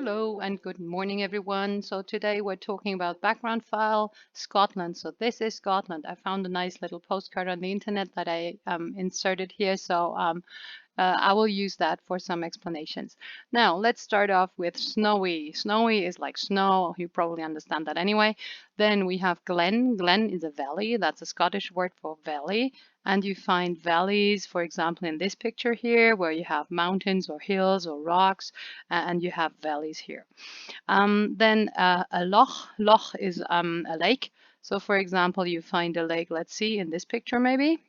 Hello and good morning, everyone. So today we're talking about background file, Scotland. So this is Scotland. I found a nice little postcard on the internet that I inserted here. So I will use that for some explanations. Now, let's start off with snowy. Snowy is like snow. You probably understand that anyway. Then we have glen. Glen is a valley. That's a Scottish word for valley. And you find valleys, for example, in this picture here, where you have mountains or hills or rocks, and you have valleys here. Then a loch. Loch is a lake. So, for example, you find a lake, let's see, in this picture maybe.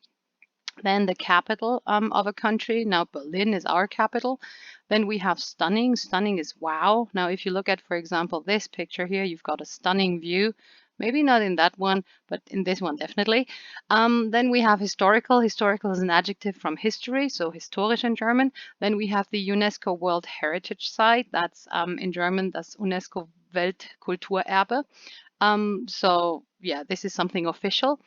Then the capital of a country. Now Berlin is our capital. Then we have stunning. Stunning is wow. Now if you look at, for example, this picture here, you've got a stunning view. Maybe not in that one, but in this one definitely. Then we have historical. Historical is an adjective from history, so historisch in German. Then we have the UNESCO World Heritage Site. That's in German, das UNESCO Weltkulturerbe. So yeah, this is something official.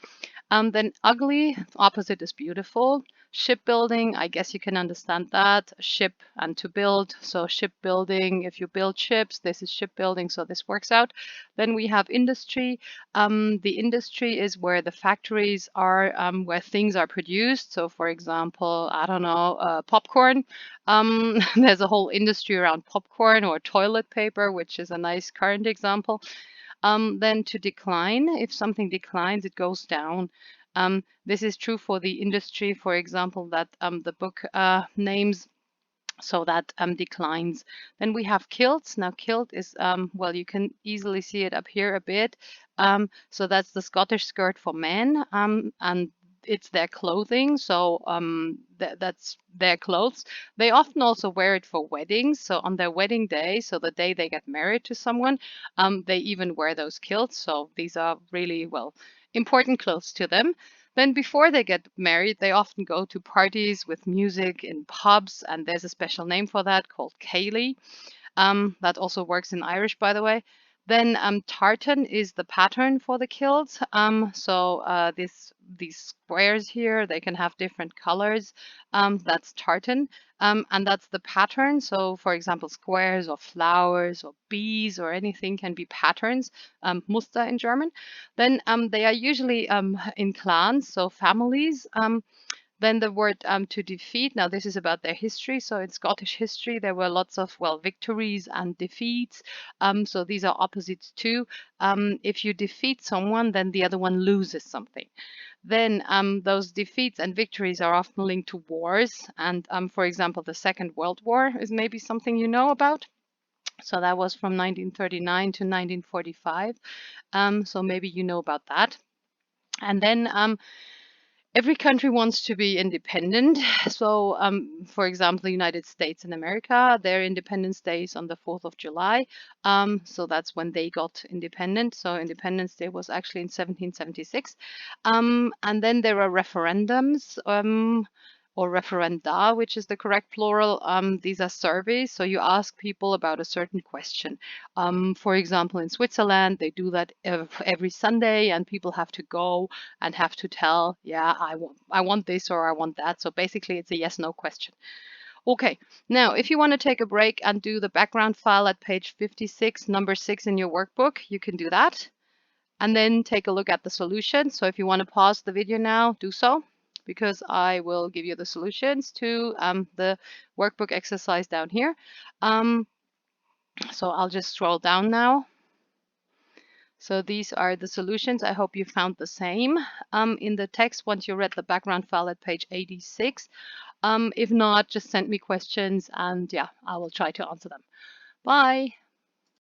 Then ugly, opposite is beautiful. Shipbuilding, I guess you can understand that. Ship and to build. So shipbuilding, if you build ships, this is shipbuilding, so this works out. Then we have industry. The industry is where the factories are, where things are produced. So for example, I don't know, popcorn. There's a whole industry around popcorn or toilet paper, which is a nice current example. Then to decline, if something declines, it goes down. This is true for the industry, for example, that the book names. So that declines. Then we have kilts. Now kilt is, well, you can easily see it up here a bit. So that's the Scottish skirt for men, and it's their clothing. So that's their clothes. They often also wear it for weddings. So on their wedding day, so the day they get married to someone, they even wear those kilts. So these are really, well, important clothes to them. Then before they get married, they often go to parties with music in pubs, and there's a special name for that called Ceilidh. That also works in Irish, by the way. Then tartan is the pattern for the kilt. So these squares here, they can have different colors. That's tartan. And that's the pattern. So for example, squares or flowers or bees or anything can be patterns, Muster in German. Then they are usually in clans, so families. Then the word to defeat. Now this is about their history. So in Scottish history, there were lots of, well, victories and defeats. So these are opposites too. If you defeat someone, then the other one loses something. Then those defeats and victories are often linked to wars. And for example, the Second World War is maybe something you know about. So that was from 1939 to 1945. So maybe you know about that. And then every country wants to be independent. So, for example, the United States and America, their Independence Day is on the 4th of July. So that's when they got independent. So Independence Day was actually in 1776. And then there are referendums. Or referenda, which is the correct plural. These are surveys. So you ask people about a certain question. For example, in Switzerland, they do that every Sunday, and people have to go and have to tell, yeah, I want this or I want that. So basically, it's a yes/no question. Okay, now if you want to take a break and do the background file at page 56, number 6 in your workbook, you can do that. And then take a look at the solution. So if you want to pause the video now, do so, because I will give you the solutions to the workbook exercise down here. So I'll just scroll down now. So these are the solutions. I hope you found the same in the text once you read the background file at page 86. If not, just send me questions and yeah, I will try to answer them. Bye.